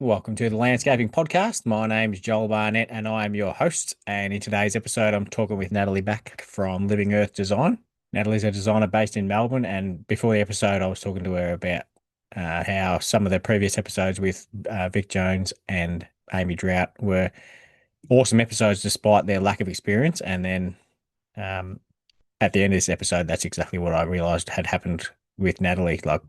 Welcome to the Landscaping Podcast. My name is Joel Barnett and I am your host. And in today's episode, I'm talking with Natalie Back from Living Earth Design. Natalie's a designer based in Melbourne. And before the episode, I was talking to her about how some of the previous episodes with Vic Jones and Amy Drought were awesome episodes despite their lack of experience. And then um, at the end of this episode, that's exactly what I realized had happened with Natalie. Like,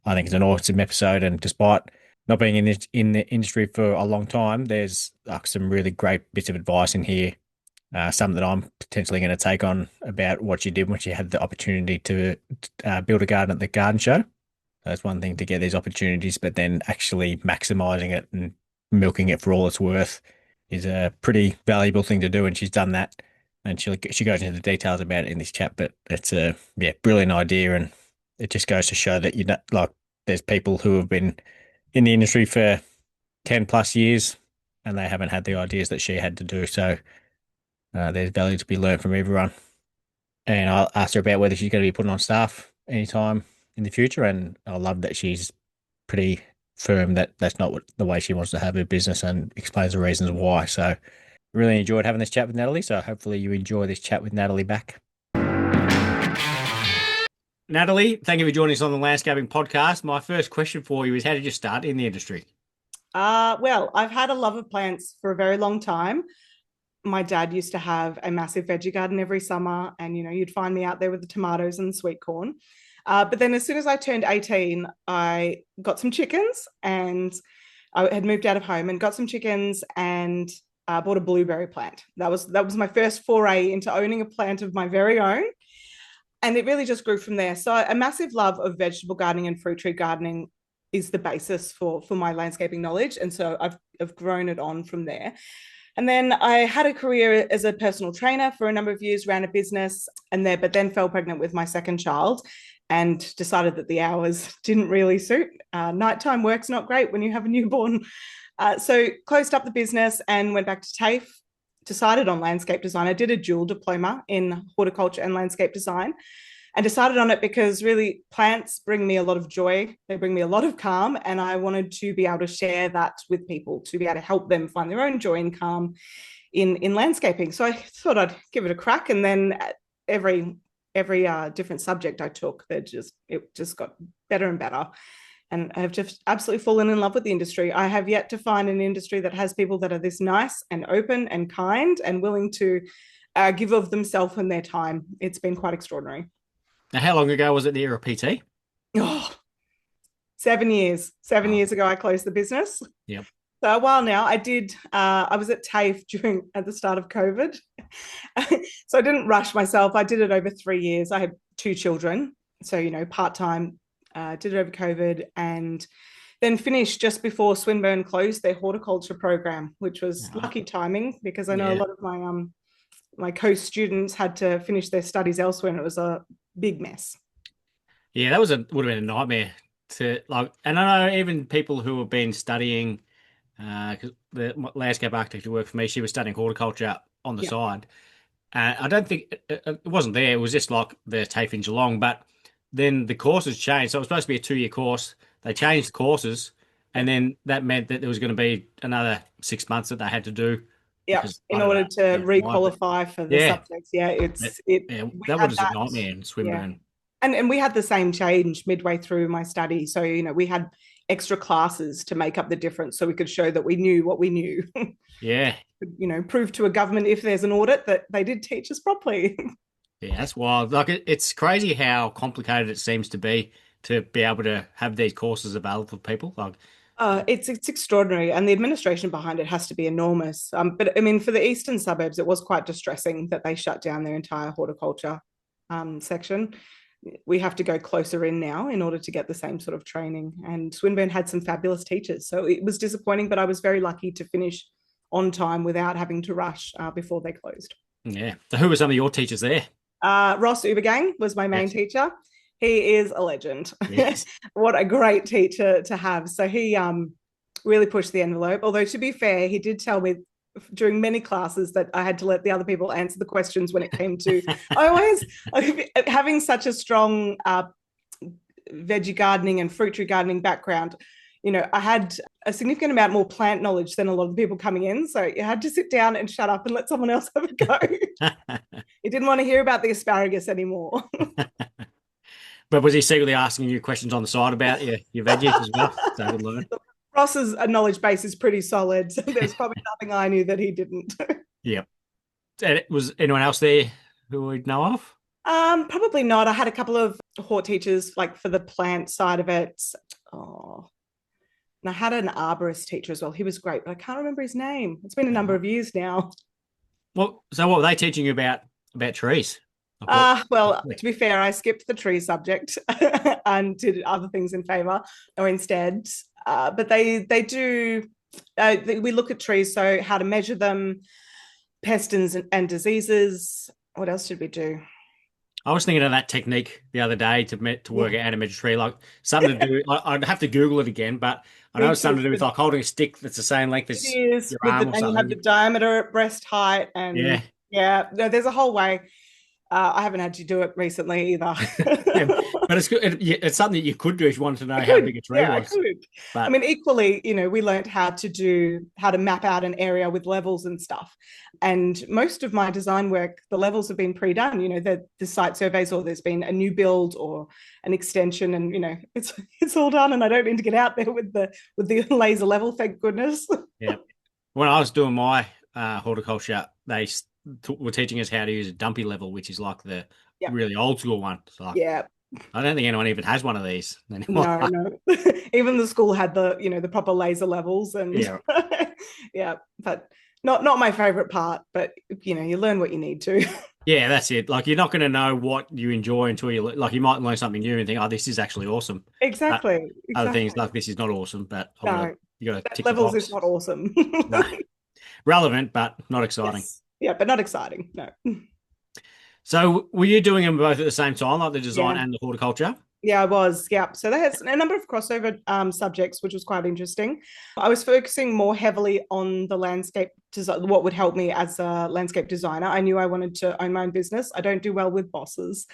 I think it's an awesome episode, and despite not being in the industry for a long time, there's like some really great bits of advice in here. Some that I'm potentially going to take on about what she did when she had the opportunity to build a garden at the garden show. That's one thing to get these opportunities, but then actually maximizing it and milking it for all it's worth is a pretty valuable thing to do. And she's done that. And she goes into the details about it in this chat, but it's a brilliant idea, and it just goes to show that like there's people who have been in the industry for 10 plus years and they haven't had the ideas that she had to do. So there's value to be learned from everyone. And I asked her about whether she's going to be putting on staff anytime in the future. And I love that she's pretty firm that that's not the way she wants to have her business, and explains the reasons why. So really enjoyed having this chat with Natalie. So hopefully you enjoy this chat with Natalie Back. Natalie, thank you for joining us on the Landscaping Podcast. My first question for you is, how did you start in the industry? Well, I've had a love of plants for a very long time. My dad used to have a massive veggie garden every summer, and you'd find me out there with the tomatoes and the sweet corn. But then as soon as I turned 18, I got some chickens, and I had moved out of home and got some chickens, and bought a blueberry plant. That was my first foray into owning a plant of my very own. And it really just grew from there. So a massive love of vegetable gardening and fruit tree gardening is the basis for my landscaping knowledge. And so I've grown it on from there. And then I had a career as a personal trainer for a number of years, ran a business, but then fell pregnant with my second child and decided that the hours didn't really suit. Nighttime work's not great when you have a newborn. So closed up the business and went back to TAFE, decided on landscape design. I did a dual diploma in horticulture and landscape design, and decided on it because really plants bring me a lot of joy. They bring me a lot of calm, and I wanted to be able to share that with people, to be able to help them find their own joy and calm in landscaping. So I thought I'd give it a crack, and then every different subject I took, it just got better and better. And I have just absolutely fallen in love with the industry. I have yet to find an industry that has people that are this nice and open and kind and willing to give of themselves and their time. It's been quite extraordinary. Now, how long ago was it that you were a PT? Oh, 7 years. 7 years ago, I closed the business. Yep. So a while now. I was at TAFE at the start of COVID. So I didn't rush myself. I did it over 3 years. I had two children. So, part-time. Did it over COVID, and then finished just before Swinburne closed their horticulture program, which was lucky timing because I know a lot of my co-students had to finish their studies elsewhere, and it was a big mess. Yeah, that would have been a nightmare to like. And I know even people who have been studying, because the landscape architecture worked for me, she was studying horticulture on the side. I don't think it wasn't there. It was just like the TAFE in Geelong, but then the courses changed. So it was supposed to be a 2-year course. They changed the courses, and then that meant that there was going to be another 6 months that they had to do. Yeah, in order to re-qualify for the subjects. Yeah, that was a nightmare in Swinburne. Yeah. And we had the same change midway through my study. So, we had extra classes to make up the difference so we could show that we knew what we knew. Yeah. Prove to a government, if there's an audit, that they did teach us properly. Yeah, that's wild. Like it's crazy how complicated it seems to be able to have these courses available for people. Like, it's extraordinary, and the administration behind it has to be enormous. But I mean, for the eastern suburbs, it was quite distressing that they shut down their entire horticulture section. We have to go closer in now in order to get the same sort of training. And Swinburne had some fabulous teachers, so it was disappointing, but I was very lucky to finish on time without having to rush before they closed. Yeah. So who were some of your teachers there? Ross Ubergang was my main teacher. He is a legend. Yes. What a great teacher to have. So he really pushed the envelope. Although, to be fair, he did tell me during many classes that I had to let the other people answer the questions when it came to having such a strong veggie gardening and fruit tree gardening background. I had a significant amount more plant knowledge than a lot of the people coming in. So you had to sit down and shut up and let someone else have a go. He didn't want to hear about the asparagus anymore. But was he secretly asking you questions on the side about your veggies as well? So I could learn. Ross's knowledge base is pretty solid. So there's probably nothing I knew that he didn't. Yep. And was anyone else there who we'd know of? Probably not. I had a couple of hort teachers like for the plant side of it. Oh, and I had an arborist teacher as well. He was great, but I can't remember his name. It's been a number of years now. Well, so what were they teaching you about trees? Like Well, to be fair, I skipped the tree subject and did other things in favor or instead. But they do. We look at trees, so how to measure them, pests and diseases. What else did we do? I was thinking of that technique the other day to work out how to measure a tree, like something to do. I'd have to Google it again, but I know it's something to do with like holding a stick that's the same length as it is your with arm or and you have the something. diameter at breast height, and Yeah. yeah, no, there's a whole way. I haven't had to do it recently either. Yeah, but it's good. It's something that you could do if you wanted to know I how could, big a tree yeah, I was. could. I But mean, equally, we learned how to map out an area with levels and stuff. And most of my design work, the levels have been pre-done. The site surveys, or there's been a new build or an extension, and it's all done. And I don't need to get out there with the laser level. Thank goodness. yeah, when I was doing my horticulture, they were teaching us how to use a dumpy level, which is like the Yeah, really old school one. So like, yeah. I don't think anyone even has one of these anymore. No, no. Even the school had the proper laser levels and Yeah, yeah, but not my favorite part, but you learn what you need to. yeah, that's it. Like you're not going to know what you enjoy until you might learn something new and think, oh, this is actually awesome. But Exactly. other Exactly. things like this is not awesome, but No, you got to tick the levels is box. not awesome. No, relevant, but not exciting. Yes. Yeah, but not exciting. No. So were you doing them both at the same time, like the design Yeah. and the horticulture? Yeah, I was. Yeah. So they had a number of crossover subjects, which was quite interesting. I was focusing more heavily on the landscape design, what would help me as a landscape designer. I knew I wanted to own my own business. I don't do well with bosses.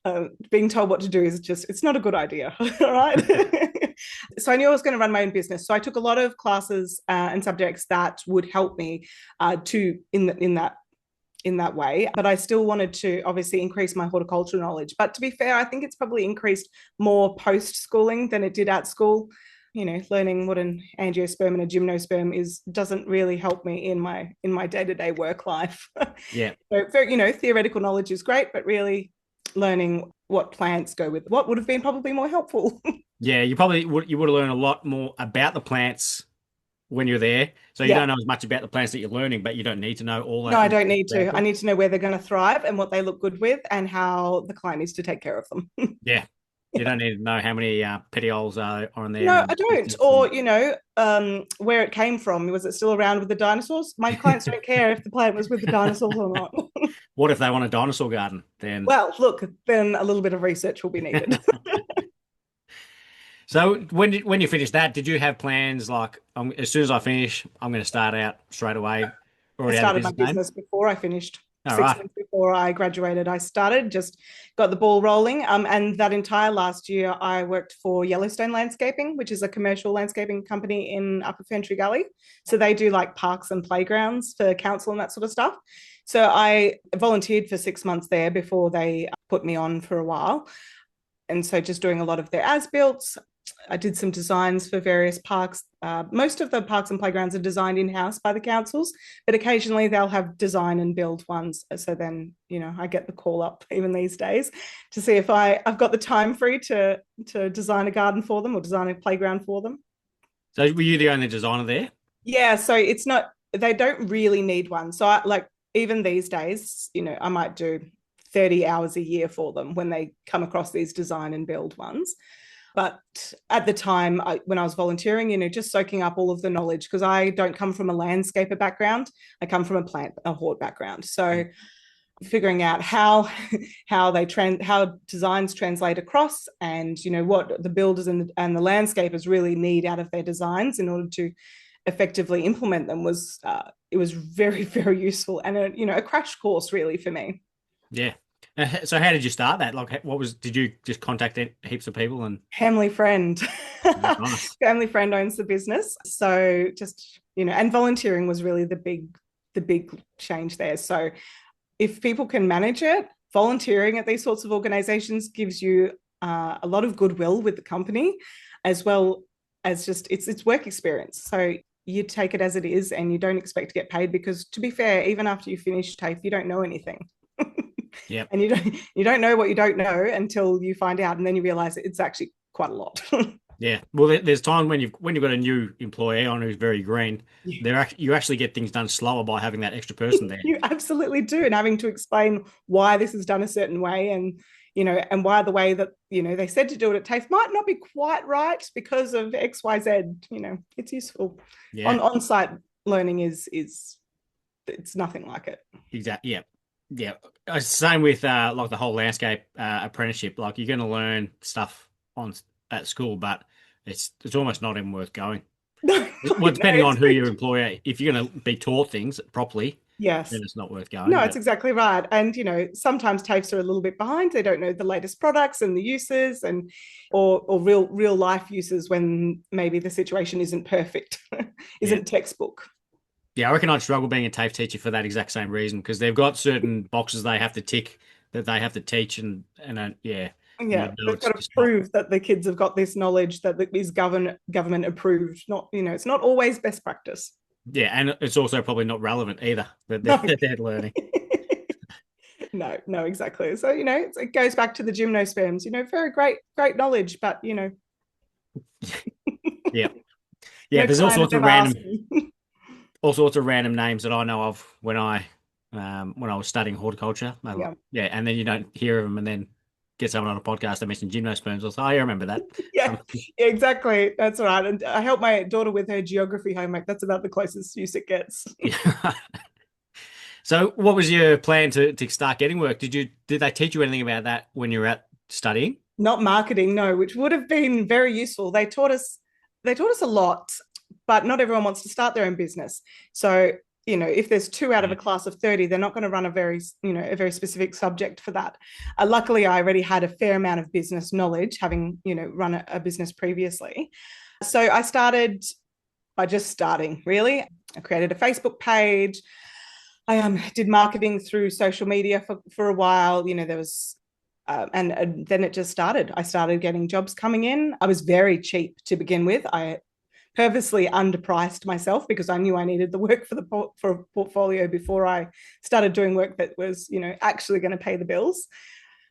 Um, being told what to do is it's not a good idea. All right. So I knew I was going to run my own business. So I took a lot of classes and subjects that would help me in that way. But I still wanted to obviously increase my horticultural knowledge. But to be fair, I think it's probably increased more post schooling than it did at school. Learning what an angiosperm and a gymnosperm is doesn't really help me in my day-to-day work life. Yeah. So, theoretical knowledge is great, but really learning what plants go with what would have been probably more helpful. Yeah, you would have learned a lot more about the plants when you're there. So you Yeah. don't know as much about the plants that you're learning, but you don't need to know all No, that I don't need about to. I them. need to know where they're going to thrive and what they look good with and how the client needs to take care of them. Yeah. You Yeah. don't need to know how many petioles are on there No, I and don't. Or, where it came from. Was it still around with the dinosaurs? My clients don't care if the plant was with the dinosaurs or not. what if they want a dinosaur garden? Then Well, look, then a little bit of research will be needed. so when you finish that, did you have plans like as soon as I finish, I'm going to start out straight away, I already had a started my business name? business before I finished. All Six right. months before I graduated, I started, just got the ball rolling. And that entire last year, I worked for Yellowstone Landscaping, which is a commercial landscaping company in Upper Ferntree Gully. So they do like parks and playgrounds for council and that sort of stuff. So I volunteered for 6 months there before they put me on for a while. And so just doing a lot of their as-built. I did some designs for various parks. Most of the parks and playgrounds are designed in-house by the councils, but occasionally they'll have design and build ones. So then, I get the call up even these days to see if I've got the time free to design a garden for them or design a playground for them. So were you the only designer there? Yeah, so it's not, they don't really need one. So even these days, I might do 30 hours a year for them when they come across these design and build ones. But at the time, when I was volunteering, just soaking up all of the knowledge, because I don't come from a landscaper background. I come from a hort background. So figuring out how designs translate across, and what the builders and the landscapers really need out of their designs in order to effectively implement them it was very, very useful and a crash course really for me. Yeah. So how did you start that? Like, did you just contact heaps of people and Family friend. nice? Family friend owns the business. So just, and volunteering was really the big change there. So if people can manage it, volunteering at these sorts of organizations gives you a lot of goodwill with the company, as well as just it's work experience. So you take it as it is and you don't expect to get paid because, to be fair, even after you finish TAFE, you don't know anything. Yep. And you don't know what you don't know until you find out, and then you realize it's actually quite a lot. Yeah. Well, there's time when you've got a new employee on who's very green, you actually get things done slower by having that extra person there. You absolutely do, and having to explain why this is done a certain way, and why the way that they said to do it at TAFE might not be quite right because of XYZ. It's useful. Yeah. On-site learning is it's nothing like it. Exactly. Yeah. Yeah. Same with like the whole landscape apprenticeship. Like you're going to learn stuff on at school, but it's almost not even worth going. No, Well, no, depending on it's who your employer, if you're going to be taught things properly, then yes. it's not worth going. No, it's But exactly right. And sometimes TAFEs are a little bit behind. They don't know the latest products and the uses, and or real life uses when maybe the situation isn't perfect, yeah, isn't textbook. yeah, I reckon I'd struggle being a TAFE teacher for that exact same reason because they've got certain boxes they have to tick that they have to teach, and yeah, and you Yeah, know they've got it's to just not. prove that the kids have got this knowledge that is government approved. Not, it's not always best practice. Yeah, and it's also probably not relevant either that they're, No. that they're learning. No, exactly. So, it goes back to the gymnosperms, very great knowledge, but, Yeah, yeah. no There's all client has sorts of ever asked random me. all sorts of random names that I know of when I was studying horticulture. Yeah. Yeah, and then you don't hear of them, and then get someone on a podcast that mentioned gymnosperms. I was like, oh, I remember that. Yeah, yeah, exactly. That's right. And I help my daughter with her geography homework. That's about the closest use it gets. Yeah. So, what was your plan to start getting work? Did they teach you anything about that when you were at studying? Not marketing, no, which would have been very useful. They taught us a lot, but not everyone wants to start their own business. So, if there's two out of Yeah. a class of 30, they're not going to run a very specific subject for that. Luckily, I already had a fair amount of business knowledge, having, run a business previously. So I started by just starting, really. I created a Facebook page. I did marketing through social media for a while. There was, and then it just started. I started getting jobs coming in. I was very cheap to begin with. I purposely underpriced myself because I knew I needed the work for a portfolio before I started doing work that was, actually going to pay the bills.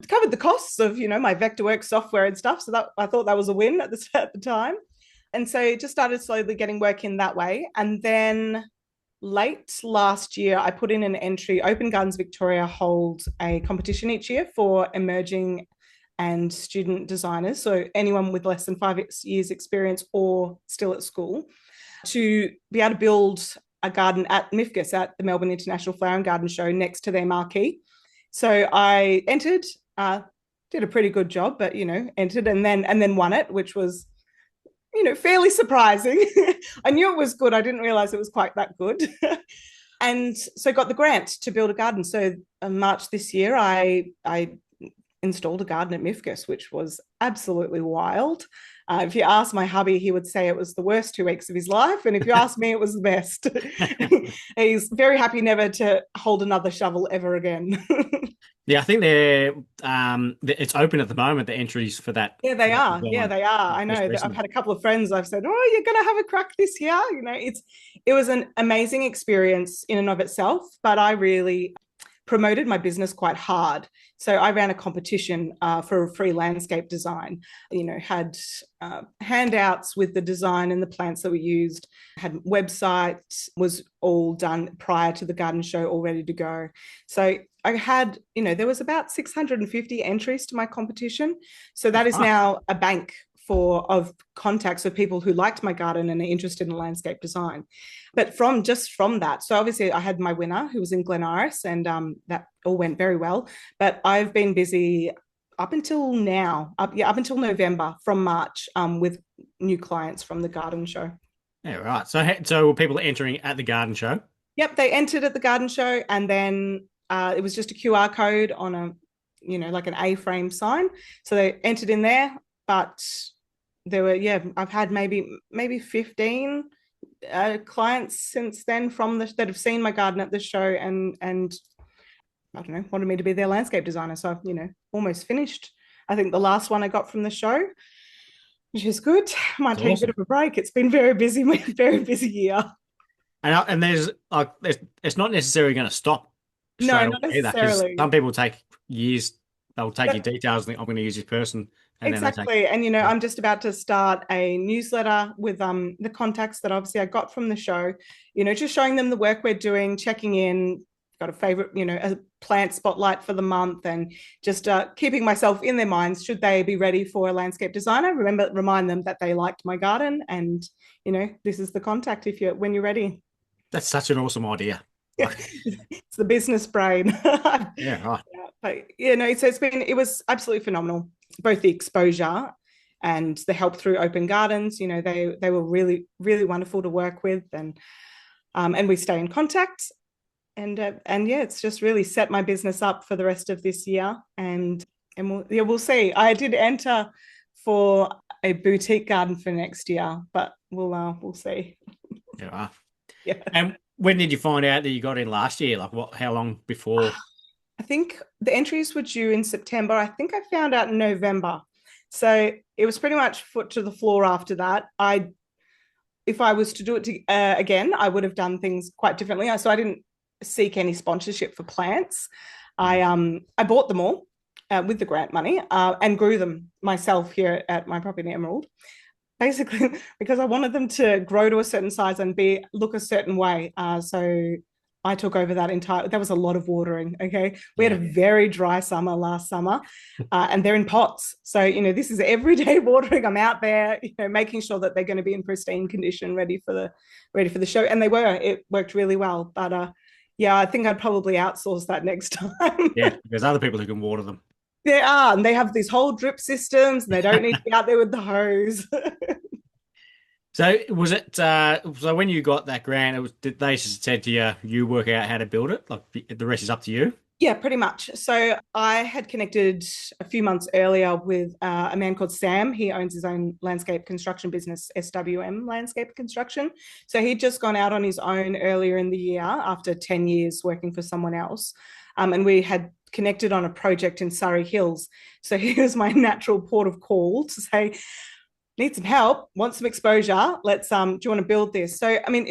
It covered the costs of, my Vectorworks software and stuff. So that I thought that was a win at the time. And so just started slowly getting work in that way. And then late last year, I put in an entry. Open Gardens Victoria holds a competition each year for emerging and student designers. So anyone with less than 5 years experience or still at school to be able to build a garden at MIFGS, at the Melbourne International Flower and Garden Show, next to their marquee. So I entered, did a pretty good job, but entered and then won it, which was fairly surprising. I knew it was good. I didn't realize it was quite that good. And so got the grant to build a garden. So in March this year, I installed a garden at MIFGS, which was absolutely wild. If you ask my hubby, he would say it was the worst 2 weeks of his life. And if you ask me, it was the best. He's very happy never to hold another shovel ever again. Yeah, I think it's open at the moment, the entries for that Yeah, for they that are. Yeah, design they are. I just know that I've recently. had a couple of friends. I've said, "Oh, you're going to have a crack this year." It was an amazing experience in and of itself. But I really promoted my business quite hard. So I ran a competition for a free landscape design. Had handouts with the design and the plants that we used. Had website, was all done prior to the garden show, all ready to go. So I had, there was about 650 entries to my competition. So that is Nice. now a bank of contacts of people who liked my garden and are interested in landscape design. But from that, so obviously I had my winner who was in Glen Iris, and that all went very well. But I've been busy up until now, up until November, from March, with new clients from the garden show. Yeah, right. So were people entering at the garden show? Yep, they entered at the garden show, and then it was just a QR code on like an A-frame sign. So they entered in there, but there were, yeah, I've had maybe 15 clients since then that have seen my garden at the show and I don't know, wanted me to be their landscape designer. So I've, almost finished. I think the last one I got from the show, which is good. Might It's take a bit awesome. of a break. It's been very busy, very busy year. And there's like it's not necessarily going to stop No, straight not away either, because necessarily. some people take years. They'll take your But details and think, I'm going to use this person, and then they take. exactly. And Yeah. I'm just about to start a newsletter with the contacts that obviously I got from the show, just showing them the work we're doing, checking in, got a favorite, a plant spotlight for the month, and just keeping myself in their minds should they be ready for a landscape designer. Remind them that they liked my garden, and this is the contact if you when you're ready. That's such an awesome idea. Like, It's the business brain. yeah, right. But so it was absolutely phenomenal, both the exposure and the help through open gardens. They were really, really wonderful to work with, and we stay in contact. And yeah, it's just really set my business up for the rest of this year. And we'll see. I did enter for a boutique garden for next year, but we'll see. Yeah, right. Yeah. And when did you find out that you got in last year? Like, what? How long before? I think the entries were due in September. I think I found out in November. So it was pretty much foot to the floor after that. If I was to do it again, I would have done things quite differently. So I didn't seek any sponsorship for plants. I bought them all with the grant money and grew them myself here at my property in Emerald. Basically, because I wanted them to grow to a certain size and look a certain way. So I took over that was a lot of watering. Okay. We had Yeah, a very dry summer last summer, and they're in pots. So, this is everyday watering. I'm out there, making sure that they're going to be in pristine condition, ready for the show. And they were, it worked really well. But yeah, I think I'd probably outsource that next time. yeah. There's other people who can water them. There are, and they have these whole drip systems, and they don't need to be out there with the hose. So was it? So when you got that grant, did they just said to you, you work out how to build it? Like the rest is up to you. Yeah, pretty much. So I had connected a few months earlier with a man called Sam. He owns his own landscape construction business, SWM Landscape Construction. So he'd just gone out on his own earlier in the year after 10 years working for someone else. And we had connected on a project in Surrey Hills. So he was my natural port of call to say, need some help, want some exposure. Let's do you want to build this? So I mean,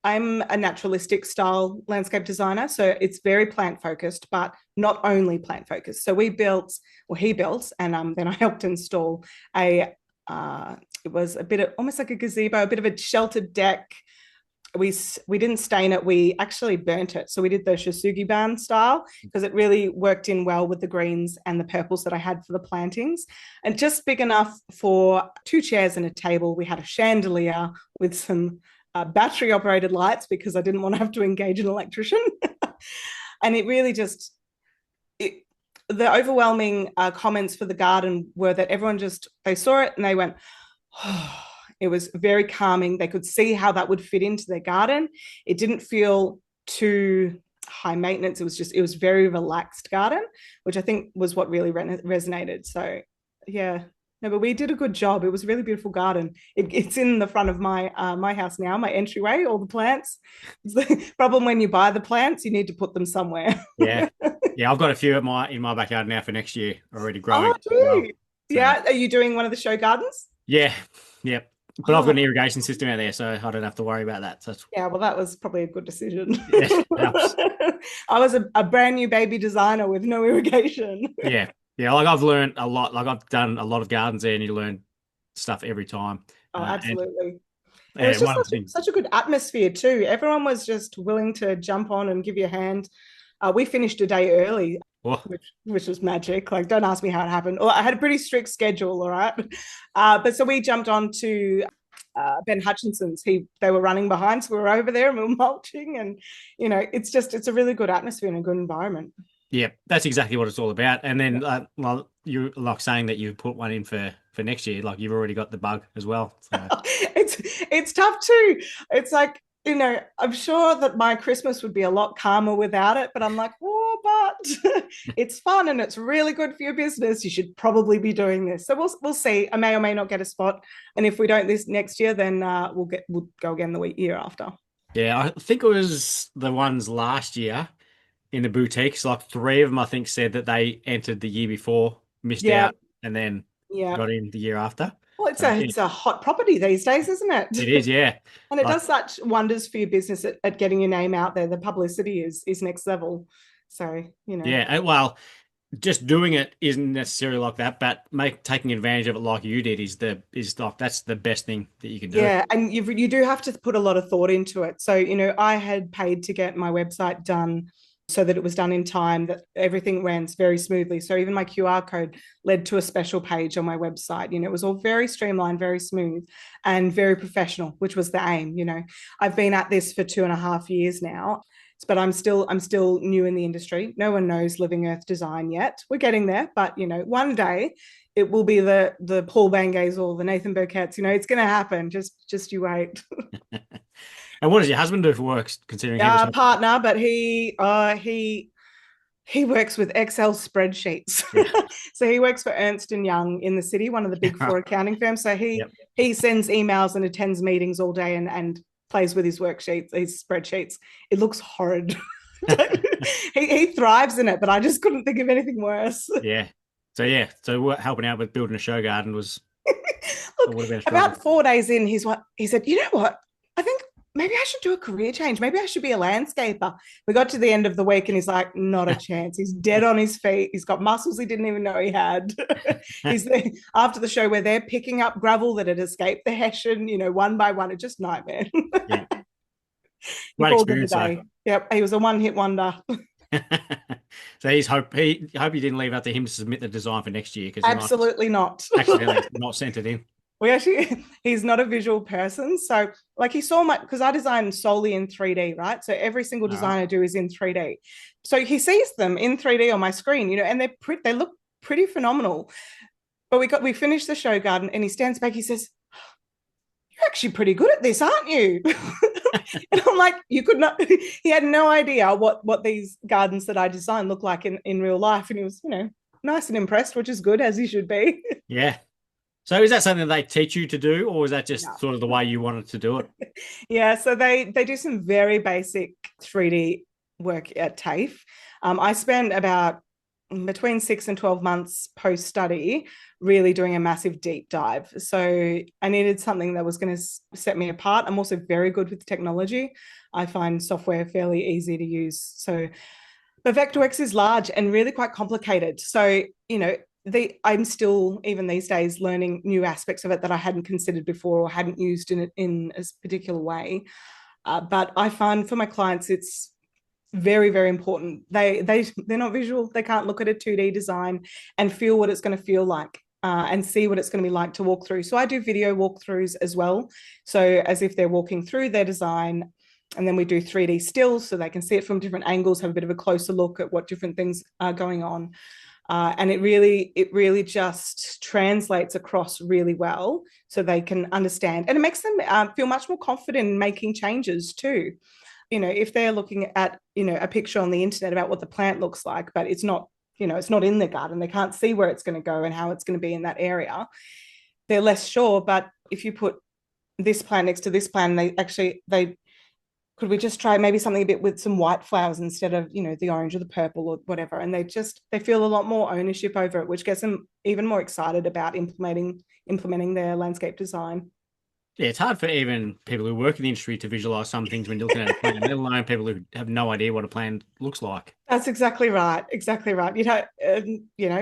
I'm a naturalistic style landscape designer, so it's very plant focused, but not only plant focused. So he built, and then I helped install it was a bit of almost like a gazebo, a bit of a sheltered deck. We didn't stain it, we actually burnt it. So we did the Shasugi ban style because it really worked in well with the greens and the purples that I had for the plantings, and just big enough for 2 chairs and a table. We had a chandelier with some battery operated lights because I didn't want to have to engage an electrician. And it really the overwhelming comments for the garden were that they saw it and they went, oh, it was very calming. They could see how that would fit into their garden. It didn't feel too high maintenance. It was very relaxed garden, which I think was what really resonated. So yeah, no, but we did a good job. It was a really beautiful garden. It's in the front of my house now, my entryway, all the plants. It's the problem when you buy the plants, you need to put them somewhere. Yeah, yeah. I've got a few in my backyard now for next year already growing Oh, as well. So yeah. Are you doing one of the show gardens? yeah, yeah. But I've got Oh, an irrigation system out there, so I don't have to worry about that. So yeah. Well, that was probably a good decision. yeah, it helps. I was a brand new baby designer with no irrigation. Yeah, yeah. Like I've learned a lot. Like I've done a lot of gardens there, and you learn stuff every time. Oh, And absolutely. It was yeah, just one of the things. such a good atmosphere too. Everyone was just willing to jump on and give you a hand. We finished a day early, Oh, which was magic. Like, don't ask me how it happened. Well, I had a pretty strict schedule, all right. But so we jumped on to Ben Hutchinson's. They were running behind, so we were over there and we were mulching, and it's a really good atmosphere and a good environment. yeah, that's exactly what it's all about. And then, well, you like saying that you put one in for next year. Like you've already got the bug as well. So It's tough too. It's like, I'm sure that my Christmas would be a lot calmer without it, but I'm like, oh, but it's fun and it's really good for your business. You should probably be doing this. So we'll see. I may or may not get a spot, and if we don't this next year, then we'll go again the year after. Yeah, I think it was the ones last year in the boutiques. Like three of them, I think, said that they entered the year before, missed Yeah, out, and then yeah. got in the year after. Well, So yeah, it's a hot property these days, isn't it it? is. Yeah, And it like does such wonders for your business at getting your name out there. The publicity is next level. So, yeah. Well, just doing it isn't necessarily like that, but taking advantage of it like you did is like that's the best thing that you can do. yeah, and you do have to put a lot of thought into it. So, I had paid to get my website done so that it was done in time, that everything ran very smoothly. So even my QR code led to a special page on my website. It was all very streamlined, very smooth, and very professional, which was the aim. I've been at this for 2.5 years now, but I'm still new in the industry. No one knows Living Earth Design yet. We're getting there, but one day it will be the Paul Bangays or the Nathan Burkett's. It's going to happen. Just you wait. And what does your husband do for work, considering he was helping? Partner, but he works with Excel spreadsheets. Yeah. So he works for Ernst and Young in the city, one of the big four accounting firms. So Yep. he sends emails and attends meetings all day and plays with his worksheets, his spreadsheets. It looks horrid. he thrives in it, but I just couldn't think of anything worse. Yeah. So helping out with building a show garden would have been a struggle. About 4 days in, he said, you know what? I think maybe I should do a career change. Maybe I should be a landscaper. We got to the end of the week and he's like, not a chance. He's dead on his feet. He's got muscles he didn't even know he had. He's there after the show where they're picking up gravel that had escaped the Hessian, one by one. It's just nightmare. Yeah. He Great called it a experience, day. though. Yep. He was a one-hit wonder. So he hope you didn't leave out to him to submit the design for next year because Absolutely not. accidentally not sent it in. He's not a visual person. So like he saw because I design solely in 3D, right? So every single design I do is in 3D. So he sees them in 3D on my screen, and they look pretty phenomenal. But we finished the show garden and he stands back, he says, you're actually pretty good at this, aren't you? And I'm like, you could not, he had no idea what these gardens that I designed look like in real life. And he was, nice and impressed, which is good, as he should be. Yeah. So is that something that they teach you to do, or is that just sort of the way you wanted to do it? Yeah, so they do some very basic 3D work at TAFE. I spent about between 6 and 12 months post-study really doing a massive deep dive. So I needed something that was going to set me apart. I'm also very good with technology. I find software fairly easy to use. So, but Vectorworks is large and really quite complicated. So, I'm still, even these days, learning new aspects of it that I hadn't considered before or hadn't used in a particular way. But I find for my clients, it's very, very important. They're not visual. They can't look at a 2D design and feel what it's going to feel like and see what it's going to be like to walk through. So I do video walkthroughs as well. So as if they're walking through their design, and then we do 3D stills so they can see it from different angles, have a bit of a closer look at what different things are going on. And it really just translates across really well so they can understand. And it makes them feel much more confident in making changes too. If they're looking at, a picture on the internet about what the plant looks like, but it's not, it's not in the garden, they can't see where it's going to go and how it's going to be in that area, they're less sure. But if you put this plant next to this plant, could we just try maybe something a bit with some white flowers instead of, the orange or the purple or whatever? And they feel a lot more ownership over it, which gets them even more excited about implementing their landscape design. Yeah, it's hard for even people who work in the industry to visualize some things when you're looking at a plan, let alone people who have no idea what a plan looks like. That's exactly right. Exactly right.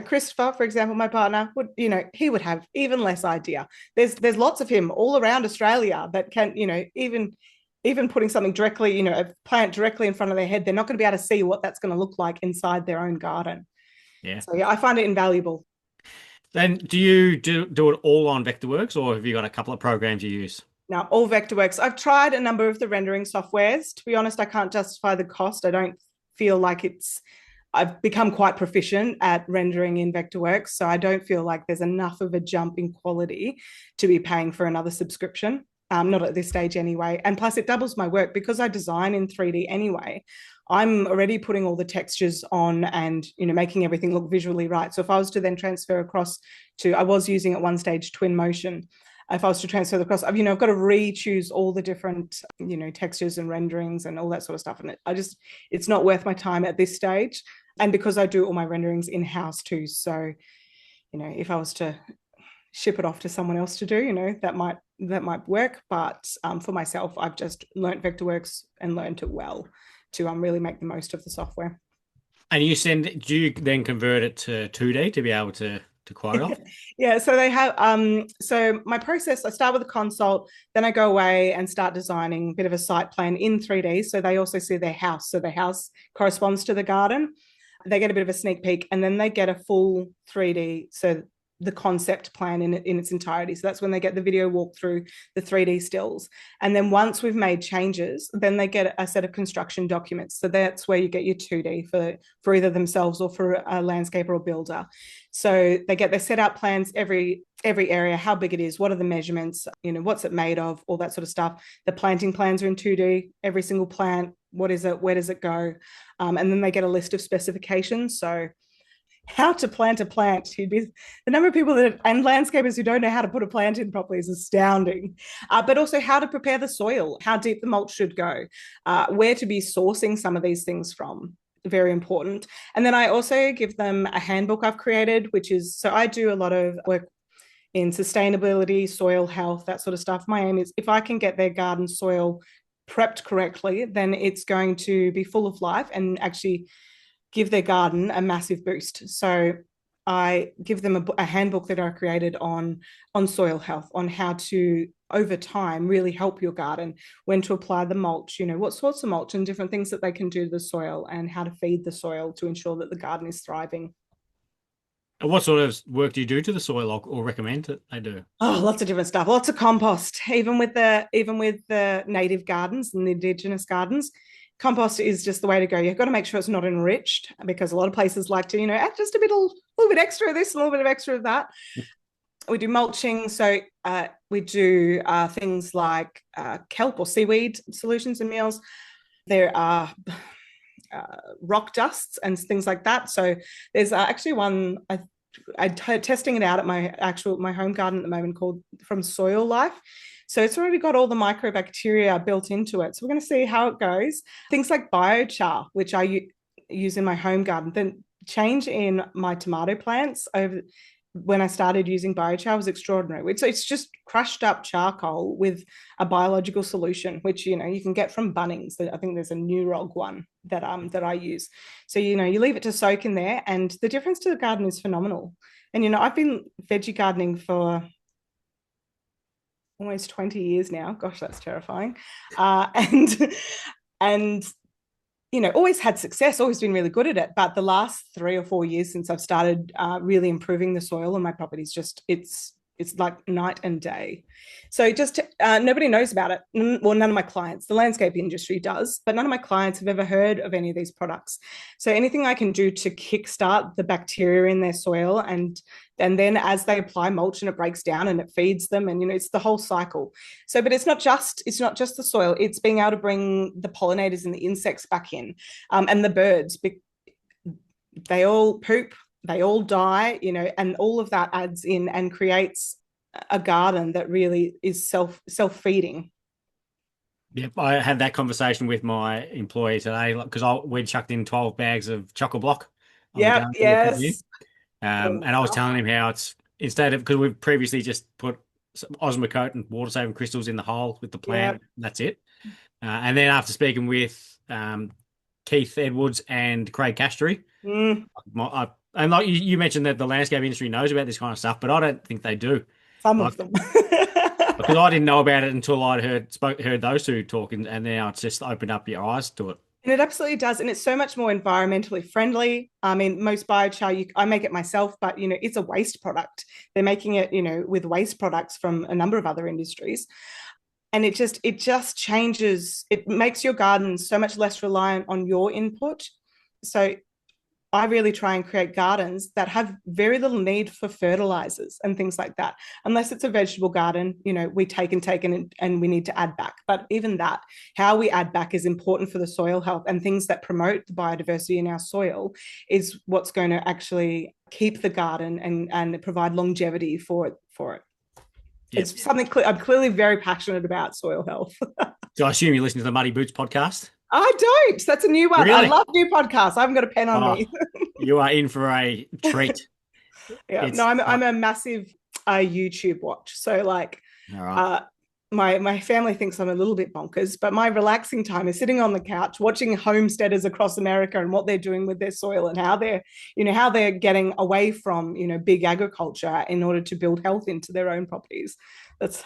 Christopher, for example, my partner would, he would have even less idea. There's lots of him all around Australia that can, even putting something directly, a plant directly in front of their head, they're not going to be able to see what that's going to look like inside their own garden. Yeah. So I find it invaluable. Then do you do it all on Vectorworks, or have you got a couple of programs you use? Now, all Vectorworks. I've tried a number of the rendering softwares. To be honest, I can't justify the cost. I don't feel like I've become quite proficient at rendering in Vectorworks, so I don't feel like there's enough of a jump in quality to be paying for another subscription. Not at this stage anyway. And plus it doubles my work because I design in 3D anyway. I'm already putting all the textures on and, making everything look visually right. So if I was to then transfer across to, I was using at one stage twin motion. If I was to transfer across, I've got to re-choose all the different, textures and renderings and all that sort of stuff. And it's not worth my time at this stage. And because I do all my renderings in-house too. So, if I was to ship it off to someone else to do, that might work. But for myself, I've just learnt Vectorworks and learned it well to really make the most of the software. And do you then convert it to 2D to be able to quote it off? Yeah, so they have so my process, I start with a consult, then I go away and start designing a bit of a site plan in 3D. So they also see their house. So the house corresponds to the garden. They get a bit of a sneak peek, and then they get a full 3D. So the concept plan in its entirety. So that's when they get the video walkthrough, the 3D stills. And then once we've made changes, then they get a set of construction documents. So that's where you get your 2D for either themselves or for a landscaper or builder. So they get their set out plans, every area, how big it is, what are the measurements, what's it made of, all that sort of stuff. The planting plans are in 2D, every single plant, what is it, where does it go? And then they get a list of specifications. So how to plant a plant. The number of people and landscapers who don't know how to put a plant in properly is astounding. But also how to prepare the soil, how deep the mulch should go, where to be sourcing some of these things from. Very important. And then I also give them a handbook I've created, which is, so I do a lot of work in sustainability, soil health, that sort of stuff. My aim is if I can get their garden soil prepped correctly, then it's going to be full of life and actually give their garden a massive boost. So I give them a handbook that I created on soil health, on how to, over time, really help your garden, when to apply the mulch, what sorts of mulch and different things that they can do to the soil, and how to feed the soil to ensure that the garden is thriving. And what sort of work do you do to the soil, or recommend that they do? Oh, lots of different stuff. Lots of compost. Even with the native gardens and the indigenous gardens, compost is just the way to go. You've got to make sure it's not enriched, because a lot of places like to, add just a little bit extra of this, a little bit of extra of that. We do mulching. So we do things like kelp or seaweed solutions and meals. There are rock dusts and things like that. So there's actually one, I'm testing it out at my home garden at the moment, called From Soil Life. So it's already got all the microbacteria built into it. So we're going to see how it goes. Things like biochar, which I use in my home garden. The change in my tomato plants over when I started using biochar was extraordinary. It's just crushed up charcoal with a biological solution, which you can get from Bunnings. I think there's a New Rog one that I use. So you leave it to soak in there, and the difference to the garden is phenomenal. And I've been veggie gardening for almost 20 years now. Gosh, that's terrifying. And always had success, always been really good at it. But the last 3 or 4 years since I've started really improving the soil on my properties, it's like night and day. So just nobody knows about it. Well, none of my clients. The landscape industry does, but none of my clients have ever heard of any of these products. So anything I can do to kickstart the bacteria in their soil, and then as they apply mulch and it breaks down and it feeds them, and it's the whole cycle. So, but it's not just the soil. It's being able to bring the pollinators and the insects back in, and the birds. They all poop, they all die, and all of that adds in and creates a garden that really is self-feeding. Yep, I had that conversation with my employee today because we'd chucked in 12 bags of chocolate block on the Yep, garden yes. and I was telling him how it's, instead of, because we've previously just put some Osmocote and water saving crystals in the hole with the plant, Yep. that's it. And then after speaking with Keith Edwards and Craig Castry, and like you mentioned that the landscape industry knows about this kind of stuff, but I don't think they do. Some Like, of them. because I didn't know about it until I'd heard those two talking, and now it's just opened up your eyes to it. And it absolutely does. And it's so much more environmentally friendly. I mean, most biochar, I make it myself, but, it's a waste product. They're making it, with waste products from a number of other industries. And it just changes. It makes your garden so much less reliant on your input. So I really try and create gardens that have very little need for fertilizers and things like that. Unless it's a vegetable garden, we take and we need to add back. But even that, how we add back is important for the soil health, and things that promote the biodiversity in our soil is what's going to actually keep the garden and provide longevity for it. Yep. It's something I'm clearly very passionate about, soil health. So I assume you listen to the Muddy Boots podcast? I don't. That's a new one. Really? I love new podcasts. I haven't got a pen on me. You are in for a treat. Yeah. No, I'm a massive YouTube watch. So like, all right. My family thinks I'm a little bit bonkers, but my relaxing time is sitting on the couch watching homesteaders across America and what they're doing with their soil, and how they're getting away from big agriculture in order to build health into their own properties. That's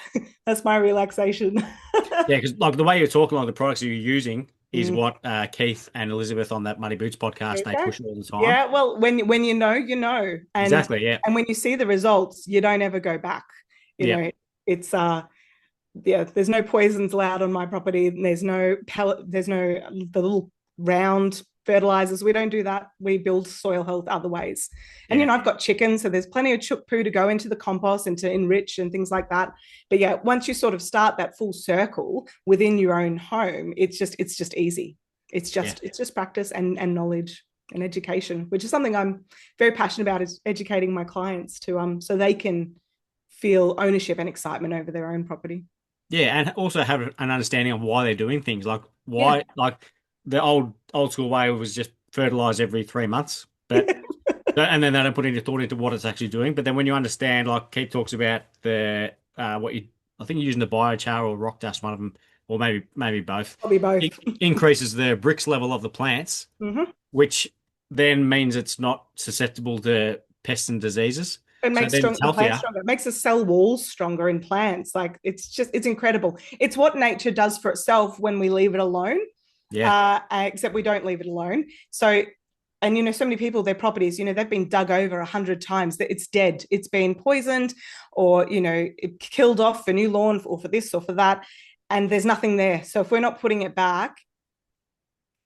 my relaxation. Yeah, because like the way you're talking, like the products you're using is what Keith and Elizabeth on that Muddy Boots podcast they push all the time. Yeah, well, when you know, and exactly, yeah. And when you see the results, you don't ever go back. You know, it's there's no poisons allowed on my property. There's no the little round fertilizers. We don't do that. We build soil health other ways. And I've got chickens, so there's plenty of chook poo to go into the compost and to enrich and things like that. But yeah, once you sort of start that full circle within your own home, it's just easy. It's just practice and knowledge and education, which is something I'm very passionate about, is educating my clients to so they can feel ownership and excitement over their own property. Yeah, and also have an understanding of why they're doing things. Like why, like the old school way was just fertilize every 3 months, but and then they don't put any thought into what it's actually doing. But then when you understand, like Keith talks about the I think you're using the biochar or rock dust, one of them, or maybe both. Probably both. It increases the bricks level of the plants, which then means it's not susceptible to pests and diseases. It makes the plants stronger. It makes the cell walls stronger in plants. Like it's incredible. It's what nature does for itself when we leave it alone. Yeah. Except we don't leave it alone. So, and so many people, their properties, they've been dug over 100 times. That it's dead. It's been poisoned, or it killed off for new lawn, or for this or for that, and there's nothing there. So if we're not putting it back,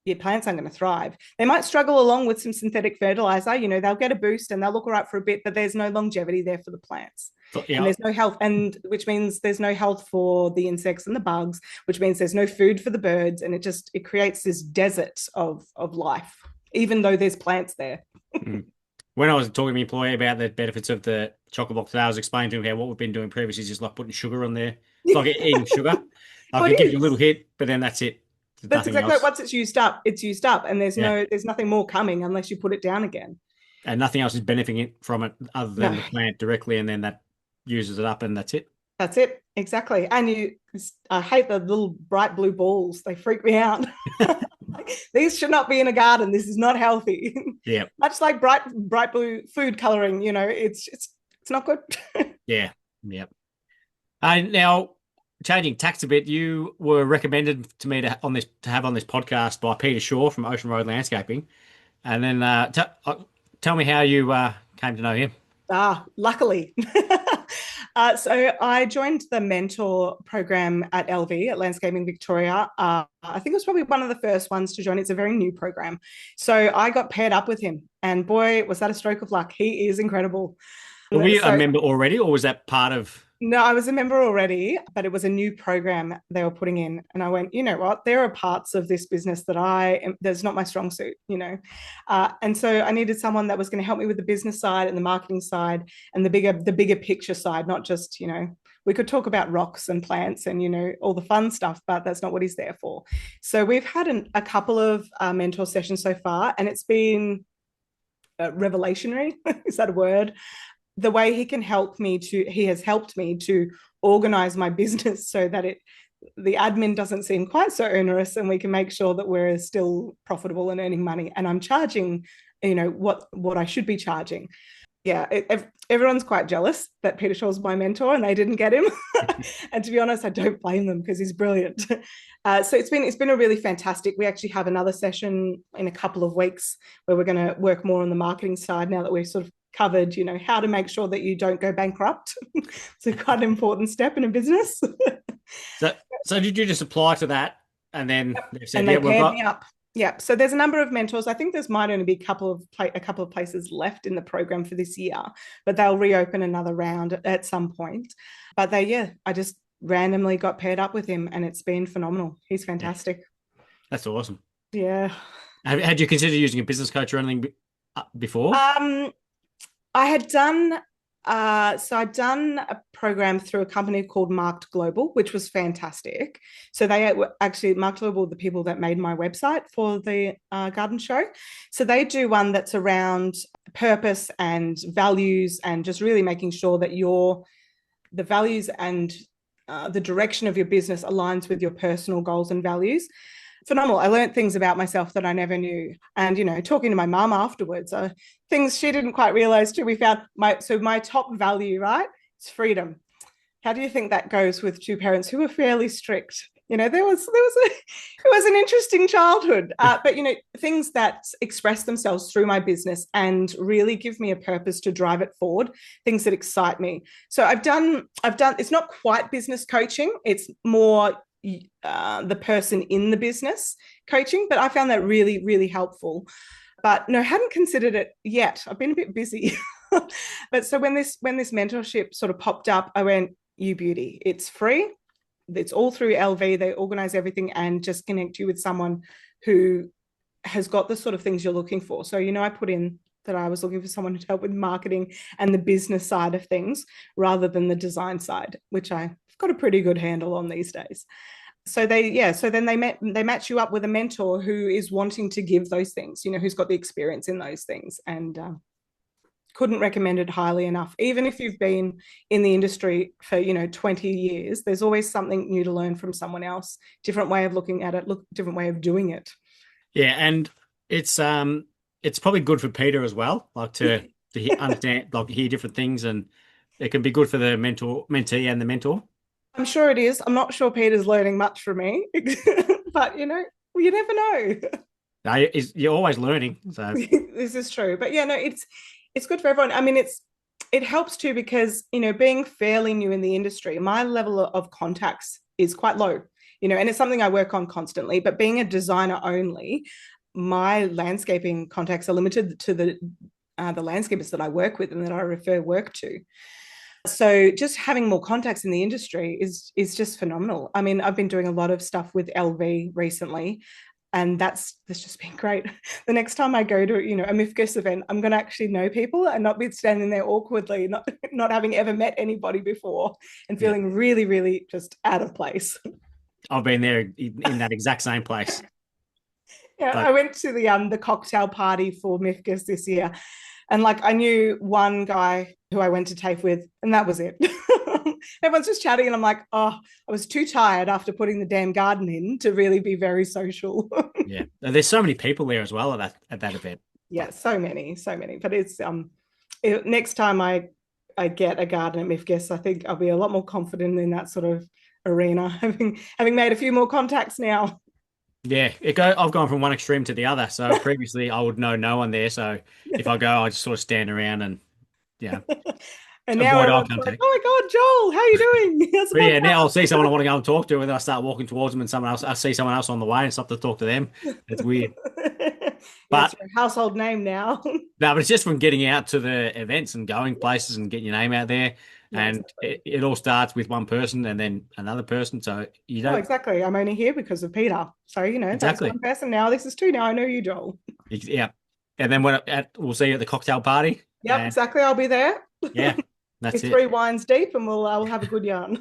your plants aren't going to thrive. They might struggle along with some synthetic fertilizer. They'll get a boost and they'll look all right for a bit, but there's no longevity there for the plants. And there's no health, and which means there's no health for the insects and the bugs, which means there's no food for the birds, and it creates this desert of life, even though there's plants there. When I was talking to my employee about the benefits of the chocolate block today, I was explaining to him how what we've been doing previously is just like putting sugar on there. It's like eating sugar. Like it gives you a little hit, but then that's it. That's exactly else. Once it's used up, and there's nothing more coming unless you put it down again. And nothing else is benefiting from it other than the plant directly, and then that uses it up, and that's it. That's it, exactly. And I hate the little bright blue balls. They freak me out. These should not be in a garden. This is not healthy. Yeah. Much like bright blue food coloring, it's not good. Yeah. Now, changing tacks a bit, you were recommended to me to have on this podcast by Peter Shaw from Ocean Road Landscaping, and then tell me how you came to know him. Luckily. So I joined the mentor program at LV, at Landscaping Victoria. I think it was probably one of the first ones to join. It's a very new program. So I got paired up with him, and boy, was that a stroke of luck. He is incredible. Were you a member already, or was that part of... No, I was a member already, but it was a new program they were putting in. And I went, you know what, there are parts of this business that's not my strong suit, and so I needed someone that was going to help me with the business side and the marketing side and the bigger picture side, not just, we could talk about rocks and plants and, all the fun stuff, but that's not what he's there for. So we've had a couple of mentor sessions so far, and it's been revelationary. Is that a word? The way he has helped me to organize my business so that the admin doesn't seem quite so onerous, and we can make sure that we're still profitable and earning money. And I'm charging, what I should be charging. Yeah, everyone's quite jealous that Peter Shaw's my mentor and they didn't get him. And to be honest, I don't blame them because he's brilliant. So it's been a really fantastic. We actually have another session in a couple of weeks where we're going to work more on the marketing side now that we've sort of covered, how to make sure that you don't go bankrupt. It's a quite an important step in a business. So did you just apply to that and then they paired me up? Yeah, so there's a number of mentors. I think there's might only be a couple of places left in the program for this year, but they'll reopen another round at some point. But yeah, I just randomly got paired up with him, and it's been phenomenal. He's Yeah, fantastic. that's awesome. Yeah. Had you considered using a business coach or anything before? Um, I had done I'd done a program through a company called Marked Global, which was fantastic. So they were actually Marked Global, the people that made my website for the garden show. So they do one that's around purpose and values and just really making sure that the values and the direction of your business aligns with your personal goals and values. Phenomenal. I learned things about myself that I never knew. And, talking to my mum afterwards, things she didn't quite realize too. We found my top value, right? It's freedom. How do you think that goes with two parents who were fairly strict? It was an interesting childhood, but things that express themselves through my business and really give me a purpose to drive it forward, things that excite me. So I've done. It's not quite business coaching; it's more the person in the business coaching, but I found that really, really helpful. But no, hadn't considered it yet. I've been a bit busy. But so when this mentorship sort of popped up, I went, you beauty. It's free. It's all through LV. They organize everything and just connect you with someone who has got the sort of things you're looking for. So, I put in that I was looking for someone to help with marketing and the business side of things rather than the design side, which I've got a pretty good handle on these days. So then they match you up with a mentor who is wanting to give those things, who's got the experience in those things, and couldn't recommend it highly enough. Even if you've been in the industry for 20 years, there's always something new to learn from someone else, different way of looking at it, different way of doing it. Yeah, and it's probably good for Peter as well, like to understand, like hear different things, and it can be good for the mentee and the mentor. I'm sure it is. I'm not sure Peter's learning much from me, but you never know. No, you're always learning. So This is true. But yeah, no, it's good for everyone. I mean, it helps too because, being fairly new in the industry, my level of contacts is quite low, and it's something I work on constantly. But being a designer only, my landscaping contacts are limited to the landscapers that I work with and that I refer work to. So just having more contacts in the industry is just phenomenal. I mean, I've been doing a lot of stuff with LV recently, and that's just been great. The next time I go to a MIFGS event, I'm going to actually know people and not be standing there awkwardly, not having ever met anybody before, and yeah, feeling really, really just out of place. I've been there in that exact same place. Yeah, But I went to the cocktail party for MIFGS this year, and like I knew one guy who I went to TAFE with, and that was it. Everyone's just chatting, and I'm like, oh, I was too tired after putting the damn garden in to really be very social. yeah, there's so many people there as well at that event. Yeah, so many, so many. But next time I get a garden at MIFGS, I think I'll be a lot more confident in that sort of arena, having made a few more contacts now. Yeah, I've gone from one extreme to the other. So previously I would know no one there. So if I go, I just sort of stand around and yeah, And now avoid eye everyone's like, contact. "Oh my God, Joel, how are you doing? How's the But yeah, now I'll podcast?" see someone I want to go and talk to, and then I start walking towards them, and I see someone else on the way and stop to talk to them. It's weird, Yes, but you're a household name now. no, but it's just from getting out to the events and going places and getting your name out there, Yeah, and exactly. it all starts with one person and then another person. So you Oh, don't exactly. I'm only here because of Peter. So, that's exactly, one person now. This is two now. I know you, Joel. yeah, and then we'll see you at the cocktail party, Yep, and exactly. I'll be there. yeah, Be that's it. three wines deep, and we'll have a good yarn.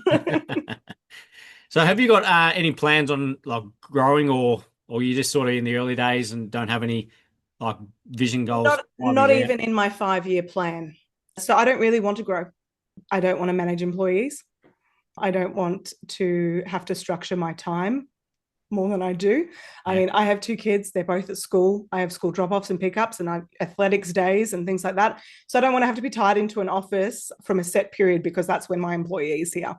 So have you got any plans on like growing, or you just sort of in the early days and don't have any like vision goals Not 5 years not out? even in my 5-year plan. So I don't really want to grow. I don't want to manage employees. I don't want to have to structure my time more than I do. I Yeah, mean, I have two kids. They're both at school. I have school drop-offs and pickups and athletics days and things like that. So I don't want to have to be tied into an office from a set period because that's when my employee is here.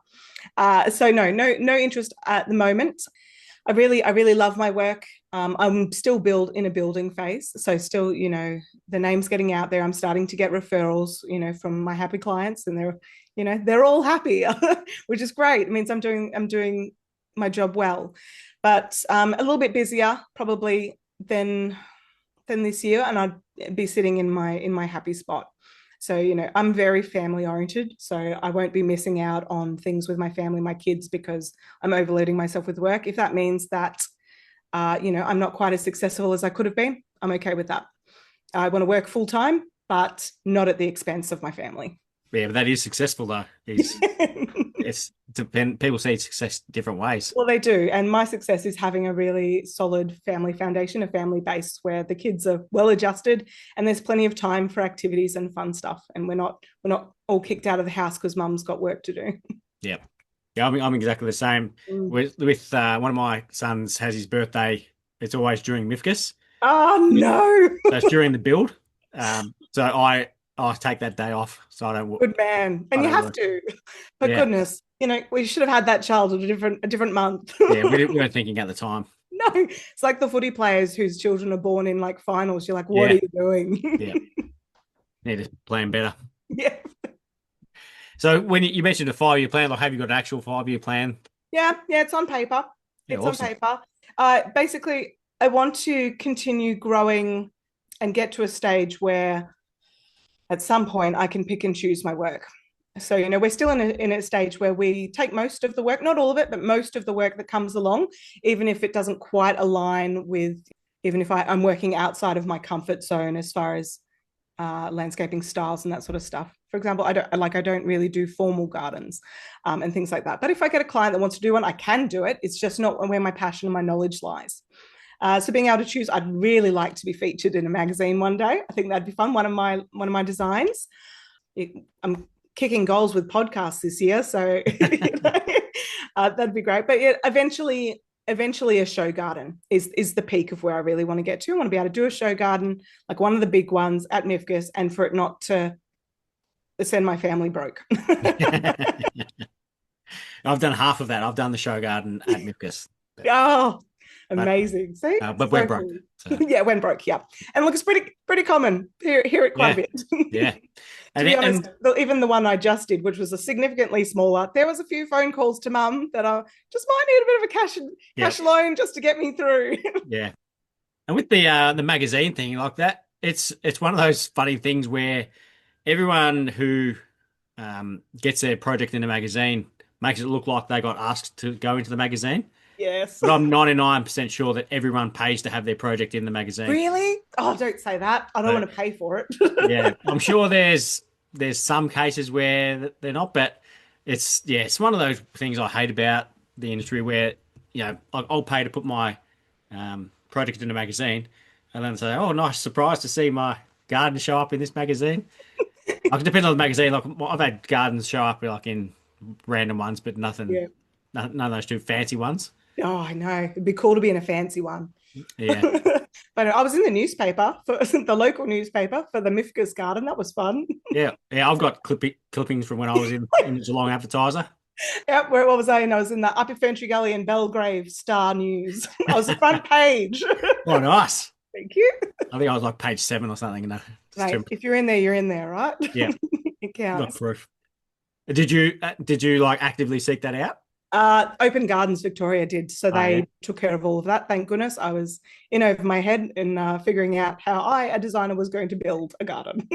So no interest at the moment. I really love my work. I'm still in a building phase, so still, the name's getting out there. I'm starting to get referrals, from my happy clients, and they're all happy, which is great. It means I'm doing my job well, but a little bit busier, probably than this year, and I'd be sitting in my happy spot. So, I'm very family oriented. So I won't be missing out on things with my family, my kids, because I'm overloading myself with work. If that means that, I'm not quite as successful as I could have been, I'm okay with that. I want to work full time, but not at the expense of my family. Yeah, but that is successful though. Is it's depend people see success different ways. Well, they do. And my success is having a really solid family foundation, a family base where the kids are well adjusted and there's plenty of time for activities and fun stuff. And we're not all kicked out of the house because mum's got work to do. Yeah. Yeah, I'm exactly the same. Mm. With one of my sons has his birthday. It's always during MIFGS. Oh no. So it's during the build. So I take that day off. So I don't Good man. I And you don't have work. to. But Yeah. goodness, we should have had that child at a different month. Yeah, we weren't thinking at the time. No, it's like the footy players whose children are born in like finals. You're like, what are Yeah. you doing? Yeah. Need to plan better. Yeah. So when you mentioned a 5-year plan, like have you got an actual 5-year plan? Yeah, it's on paper. Yeah, It's on awesome. paper. Basically, I want to continue growing and get to a stage where at some point I can pick and choose my work. So, we're still in a stage where we take most of the work, not all of it, but most of the work that comes along, even if it doesn't quite align with, even if I'm working outside of my comfort zone as far as landscaping styles and that sort of stuff. For example, I don't really do formal gardens and things like that. But if I get a client that wants to do one, I can do it. It's just not where my passion and my knowledge lies. So being able to choose, I'd really like to be featured in a magazine one day. I think that'd be fun. One of my designs. I'm kicking goals with podcasts this year, so that'd be great. But yeah, eventually a show garden is the peak of where I really want to get to. I want to be able to do a show garden, like one of the big ones at MIFGS, and for it not to send my family broke. I've done half of that. I've done the show garden at MIFGS, Oh, but amazing. See, but so went broke. cool. So Yeah, when broke, yeah. And look, it's pretty common. Hear it quite a yeah, bit. yeah, To and be honest, and even the one I just did, which was a significantly smaller, there was a few phone calls to mum that I just might need a bit of a yeah, cash loan just to get me through. yeah. And with the magazine thing like that, it's one of those funny things where everyone who gets their project in a magazine makes it look like they got asked to go into the magazine. Yes. But I'm 99% sure that everyone pays to have their project in the magazine. Really? Oh, don't say that. I don't But want to pay for yeah, it. I'm sure there's some cases where they're not, but it's one of those things I hate about the industry where I'll pay to put my project in a magazine, and then say, oh, nice surprise to see my garden show up in this magazine. Like, depending on the magazine, like I've had gardens show up like in random ones, but Yeah. none of those two fancy ones. Oh, I know. It'd be cool to be in a fancy one. Yeah, But I was in the newspaper for the local newspaper for the MIFGS garden. That was fun. yeah. I've got clippings from when I was in the Geelong Advertiser. Yeah, what was I in? I was in the Upper Ferntree Gully in Belgrave Star News. I was the front page. Oh, nice. Thank you. I think I was like page 7 or something. No, Mate, if you're in there, you're in there, right? yeah, It got counts. proof. Did you like actively seek that out? Open Gardens Victoria did, so Oh yeah. they took care of all of that. Thank goodness. I was in over my head in figuring out how a designer, was going to build a garden.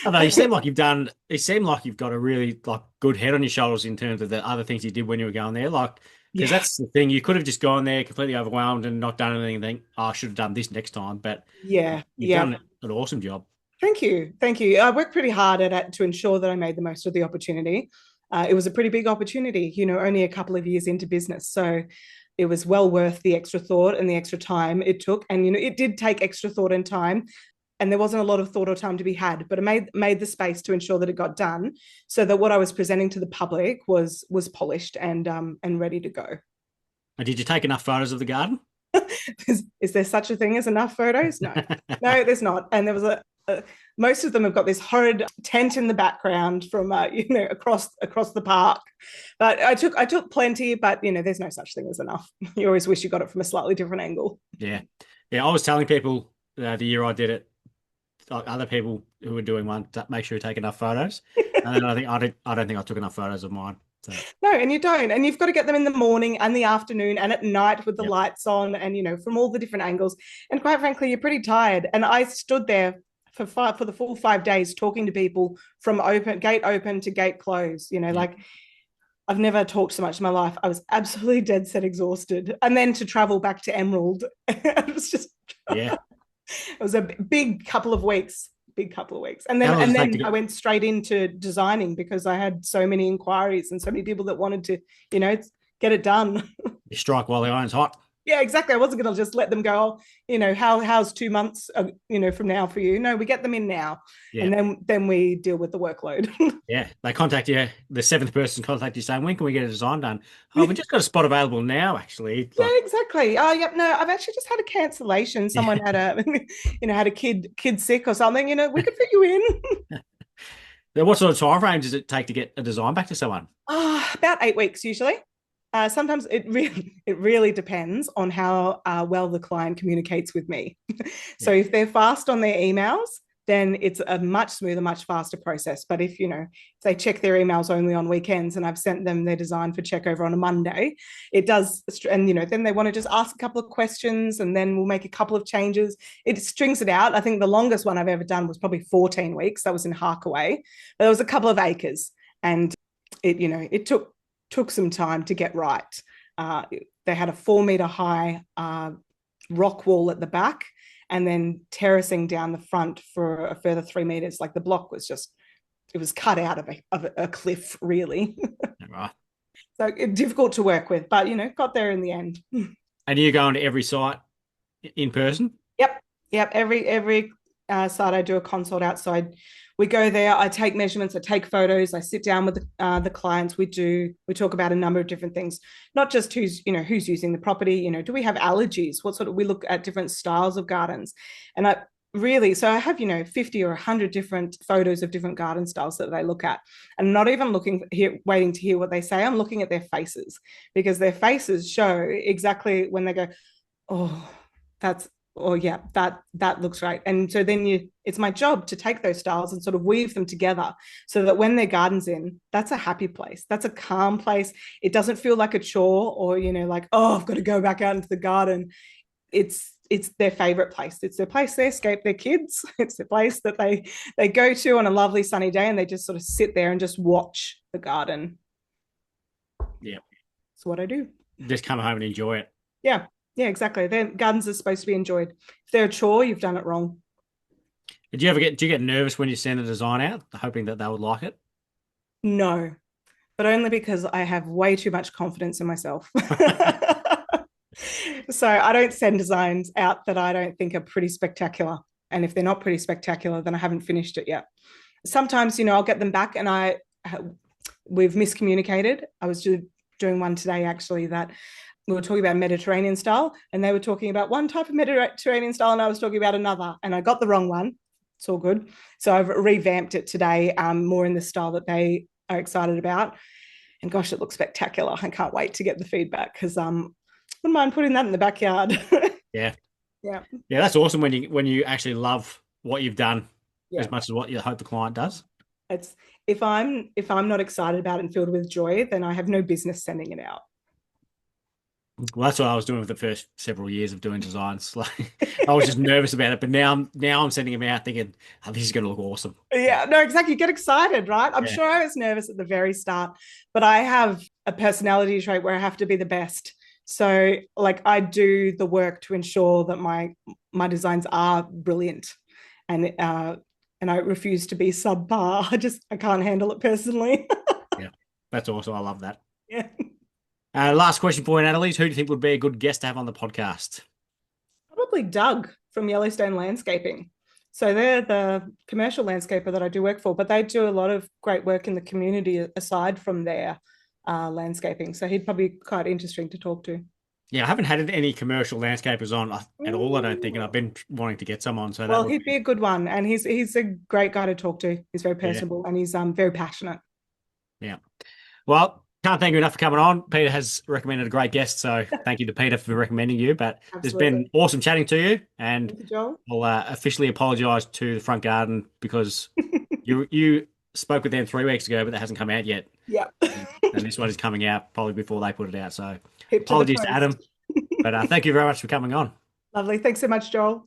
Although you seem like you've got a really like good head on your shoulders in terms of the other things you did when you were going there. Like, because Yeah, that's the thing, you could have just gone there completely overwhelmed and not done anything and think, oh, I should have done this next time. But yeah, you've yeah. done an awesome job. Thank you. Thank you. I worked pretty hard at it to ensure that I made the most of the opportunity. It was a pretty big opportunity, only a couple of years into business. So it was well worth the extra thought and the extra time it took. And, it did take extra thought and time. And there wasn't a lot of thought or time to be had, but I made the space to ensure that it got done so that what I was presenting to the public was polished and ready to go. And did you take enough photos of the garden? Is there such a thing as enough photos? No, no, there's not. And there was most of them have got this horrid tent in the background from across the park. But I took plenty, but there's no such thing as enough. You always wish you got it from a slightly different angle. Yeah. Yeah, I was telling people the year I did it, like other people who were doing one, to make sure you take enough photos. And then I don't think I took enough photos of mine. So, No, and you don't. And you've got to get them in the morning and the afternoon and at night with the yep. lights on and, from all the different angles. And quite frankly, you're pretty tired. And I stood there for the full 5 days talking to people from gate open to gate close, Yep. like I've never talked so much in my life. I was absolutely dead set exhausted. And then to travel back to Emerald, it was just, Yeah. it was a big couple of weeks. And How then long does and it take to then I get? went straight into designing because I had so many inquiries and so many people that wanted to, you know, get it done. You strike while the iron's hot. Yeah, exactly. I wasn't going to just let them go. How's 2 months, from now for you? No, we get them in now, Yeah. and then we deal with the workload. Yeah. They contact you. The seventh person contact you saying, "When can we get a design done?" Oh, we just got a spot available now. Actually, Yeah, like, exactly. Oh, yep. No, I've actually just had a cancellation. yeah. Someone had had a kid sick or something. We could fit you in. Now, what sort of time frame does it take to get a design back to someone? About 8 weeks usually. Sometimes it really depends on how well the client communicates with me. So Yeah. if they're fast on their emails, then it's a much smoother, much faster process. But if they check their emails only on weekends, and I've sent them their design for check over on a Monday, it does, and then they want to just ask a couple of questions, and then we'll make a couple of changes. It strings it out. I think the longest one I've ever done was probably 14 weeks. That was in Harkaway, but there was a couple of acres, and it took some time to get right. Uh, they had a 4 meter high rock wall at the back, and then terracing down the front for a further 3 meters. Like the block was it was cut out of a cliff, really. Right. So difficult to work with, but got there in the end. And you go into every site in person? Yep, yep. Every site I do a consult outside. We go there. I take measurements. I take photos. I sit down with the clients. We talk about a number of different things, not just who's using the property. Do we have allergies? We look at different styles of gardens, and so I have 50 or 100 different photos of different garden styles that they look at, and not even waiting to hear what they say. I'm looking at their faces, because their faces show exactly when they go, oh, that's, oh yeah, that looks right. And so then it's my job to take those styles and sort of weave them together so that when their garden's in, that's a happy place, that's a calm place. It doesn't feel like a chore, or like, oh, I've got to go back out into the garden. It's their favorite place. It's their place they escape their kids. It's the place that they go to on a lovely sunny day, and they just sort of sit there and just watch the garden. Yeah. That's what I do. Just come home and enjoy it. Yeah. Yeah, exactly. Their gardens are supposed to be enjoyed. If they're a chore, you've done it wrong. Do you get nervous when you send a design out, hoping that they would like it? No, but only because I have way too much confidence in myself. So I don't send designs out that I don't think are pretty spectacular. And if they're not pretty spectacular, then I haven't finished it yet. Sometimes, I'll get them back and we've miscommunicated. I was doing one today, actually, that we were talking about Mediterranean style, and they were talking about one type of Mediterranean style, and I was talking about another, and I got the wrong one. It's all good. So I've revamped it today, more in the style that they are excited about. And gosh, it looks spectacular. I can't wait to get the feedback, because wouldn't mind putting that in the backyard. Yeah. Yeah. Yeah, that's awesome when you actually love what you've done Yeah. as much as what you hope the client does. It's if I'm not excited about it and filled with joy, then I have no business sending it out. Well, that's what I was doing for the first several years of doing designs. Like, I was just nervous about it, but now I'm sending them out thinking, oh, this is going to look awesome. Yeah, no, exactly. You get excited, right? I'm Yeah. sure I was nervous at the very start, but I have a personality trait where I have to be the best. So, like, I do the work to ensure that my designs are brilliant, and I refuse to be subpar. I can't handle it personally. Yeah, that's awesome. I love that. Yeah. Last question for you, Natalie. Who do you think would be a good guest to have on the podcast? Probably Doug from Yellowstone Landscaping. So they're the commercial landscaper that I do work for, but they do a lot of great work in the community aside from their landscaping. So he'd probably be quite interesting to talk to. Yeah, I haven't had any commercial landscapers on at all, I don't think, and I've been wanting to get some on. So that Well, would he'd be a good one, and he's a great guy to talk to. He's very yeah, personable, and he's very passionate. yeah. Well, can't thank you enough for coming on. Peter has recommended a great guest, so thank you to Peter for recommending you. But it's been Absolutely. awesome chatting to you, and Thank you, Joel. I'll officially apologise to the front garden because you spoke with them 3 weeks ago, but that hasn't come out yet. Yeah. And this one is coming out probably before they put it out. So Hip to the apologies to post. Adam, but thank you very much for coming on. Lovely. Thanks so much, Joel.